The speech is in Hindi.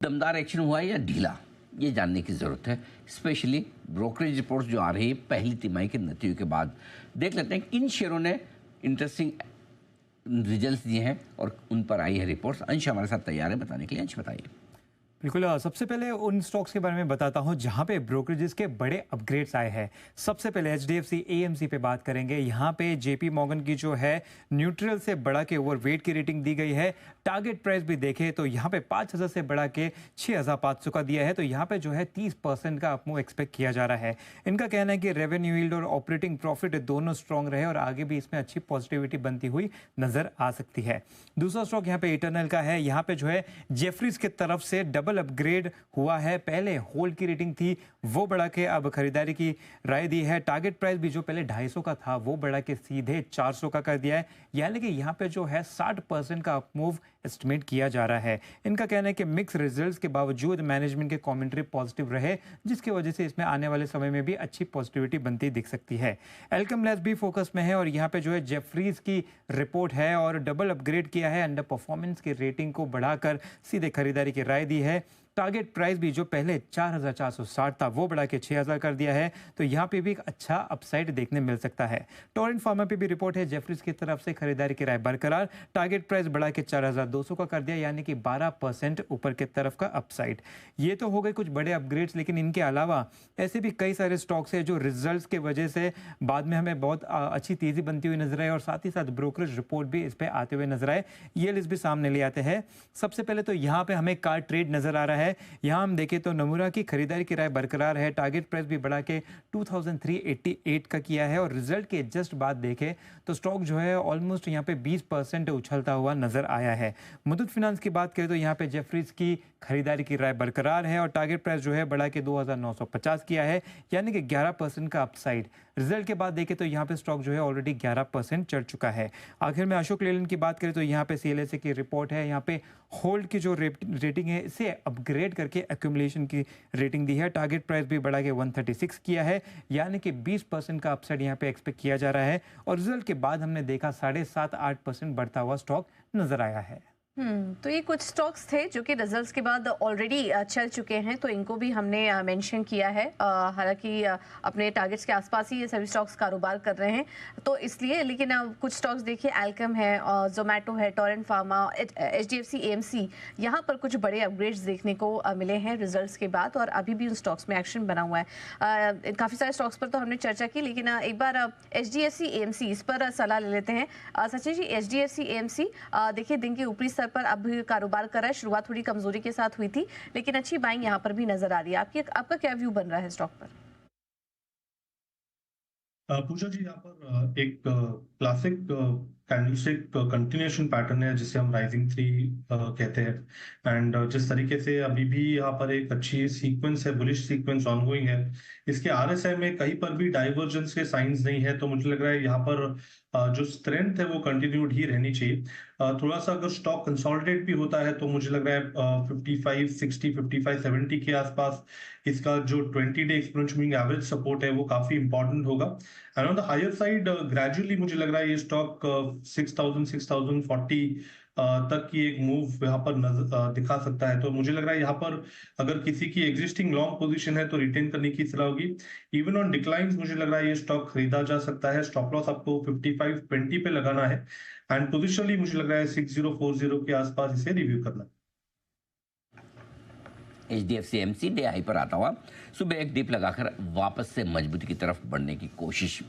दमदार एक्शन हुआ है या ढीला, ये जानने की ज़रूरत है। स्पेशली ब्रोकरेज रिपोर्ट्स जो आ रही है पहली तिमाही के नतीजों के बाद। देख लेते हैं किन शेयरों ने इंटरेस्टिंग रिजल्ट्स दिए हैं और उन पर आई है रिपोर्ट्स। अंश हमारे साथ तैयार है बताने के लिए। अंश बताइए। बिल्कुल। सबसे पहले उन स्टॉक्स के बारे में बताता हूं जहां पे ब्रोकरेजेस के बड़े अपग्रेड्स आए हैं। सबसे पहले एचडीएफसी एएमसी पे बात करेंगे। यहां पे जेपी मॉर्गन की जो है न्यूट्रल से बढ़ा के ओवरवेट की रेटिंग दी गई है। टारगेट प्राइस भी देखें तो यहां पे 5000 से बढ़ा के 6500 का दिया है। तो यहां पे जो है 30% का अपमूव एक्सपेक्ट किया जा रहा है। इनका कहना है कि रेवेन्यू यील्ड और ऑपरेटिंग प्रॉफिट दोनों स्ट्रॉन्ग रहे और आगे भी इसमें अच्छी पॉजिटिविटी बनती हुई नजर आ सकती है। दूसरा स्टॉक यहाँ पे इटर्नल का है। यहाँ पे जो है जेफरीज की तरफ से डबल अपग्रेड हुआ है। पहले होल्ड की रेटिंग थी, वो बढ़ा के अब खरीदारी की राय दी है। टारगेट प्राइस भी जो पहले 250 का था वो बढ़ा के सीधे 400 का कर दिया है। यानी कि यहाँ पे जो है 60% का अपमूव एस्टिमेट किया जा रहा है। इनका कहना है कि मिक्स रिजल्ट्स के बावजूद मैनेजमेंट के कमेंट्री पॉजिटिव रहे, जिसकी वजह से इसमें आने वाले समय में भी अच्छी पॉजिटिविटी बनती दिख सकती है। एल्केम लैब्स भी फोकस में है और यहाँ पे जो है जेफरीज की रिपोर्ट है और डबल अपग्रेड किया है। अंडर परफॉर्मेंस की रेटिंग को बढ़ाकर सीधे खरीदारी की राय दी है। टारगेट प्राइस भी जो पहले 4460 था वो बढ़ा के 6000 कर दिया है। तो यहाँ पे भी एक अच्छा अपसाइड देखने मिल सकता है। टोरेंट फार्मा पे भी रिपोर्ट है, जेफरीज की तरफ से खरीदारी की राय बरकरार। टारगेट प्राइस बढ़ा के 4200 का कर दिया, यानी कि 12% ऊपर की तरफ का अपसाइड। ये तो हो गए कुछ बड़े अपग्रेड्स, लेकिन इनके अलावा ऐसे भी कई सारे स्टॉक्स है जो रिजल्ट्स की वजह से बाद में हमें बहुत अच्छी तेजी बनती हुई नजर आए और साथ ही साथ ब्रोकरेज रिपोर्ट भी इस पे आते हुए नजर आए। ये लिस्ट भी सामने ले आते हैं। सबसे पहले तो यहाँ पे हमें कार ट्रेड नजर आ रहा है। यहां हम देखें तो नमूरा की खरीदारी की राय बरकरार है। टारगेट प्राइस भी बढ़ा के 2388 का किया है और रिजल्ट के जस्ट बाद देखें तो स्टॉक जो है ऑलमोस्ट यहां पे 20% उछलता हुआ नजर आया है। मुथूट फाइनेंस की बात करें तो यहां पे जेफरीज की खरीदारी की राय बरकरार है और टारगेट प्राइस जो है बढ़ा के 2950 किया है, यानी कि 11% का अपसाइड। रिजल्ट के बाद देखें तो यहाँ पे स्टॉक जो है ऑलरेडी 11% चढ़ चुका है। आखिर में अशोक लेलैंड की बात करें तो यहाँ पे सीएलएसए की रिपोर्ट है। यहाँ पे होल्ड की जो रेटिंग है इसे अपग्रेड करके एक्यूमुलेशन की रेटिंग दी है। टारगेट प्राइस भी बढ़ा के 136 किया है, यानी कि 20% का अपसाइड यहाँ पे एक्सपेक्ट किया जा रहा है। और रिजल्ट के बाद हमने देखा 7.5-8% बढ़ता हुआ स्टॉक नजर आया है। तो ये कुछ स्टॉक्स थे जो कि रिजल्ट्स के बाद ऑलरेडी चल चुके हैं, तो इनको भी हमने मेंशन किया है। हालांकि अपने टारगेट्स के आसपास ही ये सभी स्टॉक्स कारोबार कर रहे हैं, तो इसलिए। लेकिन कुछ स्टॉक्स देखिए, एल्केम है, जोमेटो है, टोरेंट फार्मा, एचडीएफसी एएमसी, यहाँ पर कुछ बड़े अपग्रेड्स देखने को मिले हैं रिजल्ट्स के बाद और अभी भी उन स्टॉक्स में एक्शन बना हुआ है। काफ़ी सारे स्टॉक्स पर तो हमने चर्चा की, लेकिन एक बार एचडीएफसी एएमसी इस पर सलाह ले लेते हैं। सचिन जी, एचडीएफसी एएमसी देखिए दिन के ऊपरी स्तर पर अब कारोबार कर रहा है। शुरुआत थोड़ी कमजोरी के साथ हुई थी, लेकिन अच्छी बाइंग यहां पर भी नजर आ रही है। आपका क्या व्यू बन रहा है स्टॉक पर? पूजा जी, यहाँ पर एक क्लासिक कैंडलस्टिक कंटिन्यूएशन पैटर्न है जिसे हम राइजिंग थ्री कहते हैं। एंड जिस तरीके से अभी भी यहाँ पर एक अच्छी सीक्वेंस है, बुलिश सीक्वेंस ऑनगोइंग है, इसके आरएसआई में कहीं पर भी डाइवर्जेंस के साइंस नहीं है। तो मुझे लग रहा है यहाँ पर जो स्ट्रेंथ है वो कंटिन्यूड ही रहनी चाहिए। थोड़ा सा अगर स्टॉक कंसोलिडेट भी होता है तो मुझे लग रहा है 5560 5570 के आसपास इसका जो 20 day exponential moving average support है वो काफी इंपॉर्टेंट होगा। And on the higher side gradually मुझे लग रहा है ये स्टॉक 6000 6040 तक की एक मूव यहाँ पर दिखा सकता है। तो मुझे लग रहा है यहाँ पर अगर किसी की एग्जिस्टिंग लॉन्ग पोजीशन है तो रिटेन करने की सलाह होगी। इवन ऑन डिक्लाइंस मुझे लग रहा है ये स्टॉक खरीदा जा सकता है। स्टॉप लॉस आपको 5520 पे लगाना है एंड पोजिशनली मुझे लग रहा है 6040 के आसपास इसे रिव्यू करना है। एचडीएफसी एएमसी डे हाई पर आता हुआ सुबह एक डिप लगाकर वापस से मजबूती की तरफ बढ़ने की कोशिश